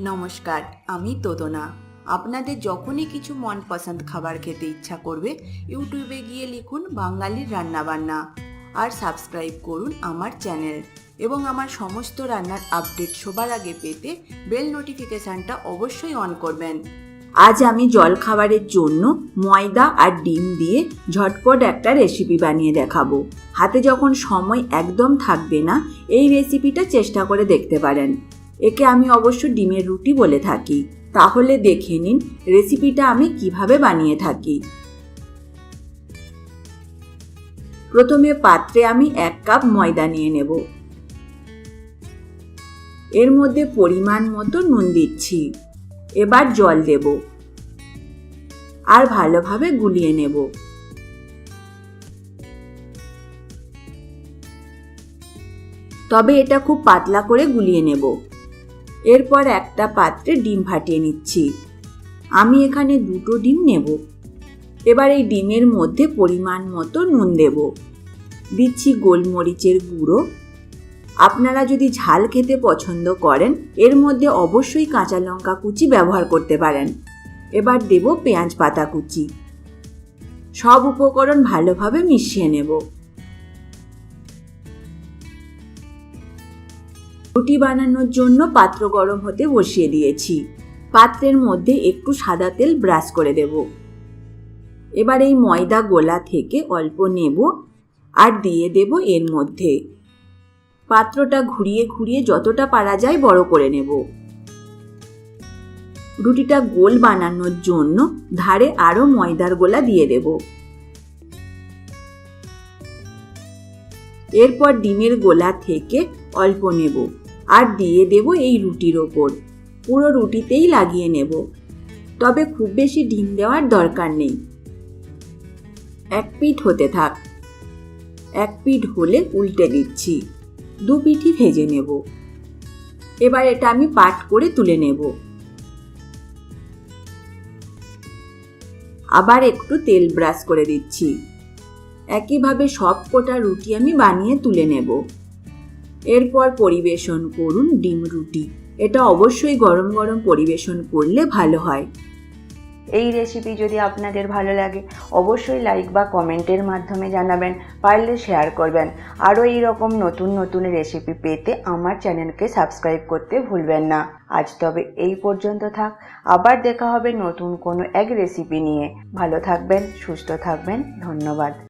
নমস্কার, আমি তোদনা। আপনাদের যখনই কিছু মনপসন্দ খাবার খেতে ইচ্ছা করবে, ইউটিউবে গিয়ে লিখুন বাঙালির রান্নাবান্না আর সাবস্ক্রাইব করুন আমার চ্যানেল। এবং আমার সমস্ত রান্নার আপডেট সবার আগে পেতে বেল নোটিফিকেশানটা অবশ্যই অন করবেন। আজ আমি জলখাবারের জন্য ময়দা আর ডিম দিয়ে ঝটপট একটা রেসিপি বানিয়ে দেখাবো। হাতে যখন সময় একদম থাকবে না, এই রেসিপিটা চেষ্টা করে দেখতে পারেন। একে আমি অবশ্য ডিমের রুটি বলে থাকি। তাহলে দেখে নিন রেসিপিটা আমি কিভাবে বানিয়ে থাকি। প্রথমে পাত্রে আমি 1 কাপ ময়দা নিয়ে নেব। এর মধ্যে পরিমাণ মতো নুন দিচ্ছি। এবার জল দেব আর ভালোভাবে গুলিয়ে নেব। তবে এটা খুব পাতলা করে গুলিয়ে নেব। এরপর একটা পাত্রে ডিম ফাটিয়ে নিচ্ছি। আমি এখানে 2টো ডিম নেব। এবার এই ডিমের মধ্যে পরিমাণ মতো নুন দেব। দিচ্ছি গোলমরিচের গুঁড়ো। আপনারা যদি ঝাল খেতে পছন্দ করেন, এর মধ্যে অবশ্যই কাঁচা লঙ্কা কুচি ব্যবহার করতে পারেন। এবার দেব পেঁয়াজ পাতা কুচি। সব উপকরণ ভালোভাবে মিশিয়ে নেব। রুটি বানানোর জন্য পাত্র গরম হতে বসিয়ে দিয়েছি। পাত্রের মধ্যে একটু সাদা তেল ব্রাশ করে দেব। এবার এই ময়দা গোলা থেকে অল্প নেব আর দিয়ে দেব এর মধ্যে। পাত্রটা ঘুরিয়ে ঘুরিয়ে যতটা পারা যায় বড় করে নেব। রুটিটা গোল বানানোর জন্য ধারে আরো ময়দার গোলা দিয়ে দেব। এরপর ডিমের গোলা থেকে অল্প নেব আর দিয়ে দেব এই রুটির ওপর। পুরো রুটিতেই লাগিয়ে নেব। তবে খুব বেশি ডিম দেওয়ার দরকার নেই। এক পিঠ হতে থাক। এক পিঠ হলে উল্টে দিচ্ছি। 2 পিঠই ভেজে নেব। এবার এটা আমি পাট করে তুলে নেব। আবার একটু তেল ব্রাশ করে দিচ্ছি। একইভাবে সব কটা রুটি আমি বানিয়ে তুলে নেব। এরপর পরিবেশন করুন ডিম রুটি। এটা অবশ্যই গরম গরম পরিবেশন করলে ভালো হয়। এই রেসিপি যদি আপনাদের ভালো লাগে অবশ্যই লাইক বা কমেন্টের মাধ্যমে জানাবেন, পারলে শেয়ার করবেন। আরও এই রকম নতুন নতুন রেসিপি পেতে আমার চ্যানেলকে সাবস্ক্রাইব করতে ভুলবেন না। আজ তবে এই পর্যন্ত থাক। আবার দেখা হবে নতুন কোনো এক রেসিপি নিয়ে। ভালো থাকবেন, সুস্থ থাকবেন। ধন্যবাদ।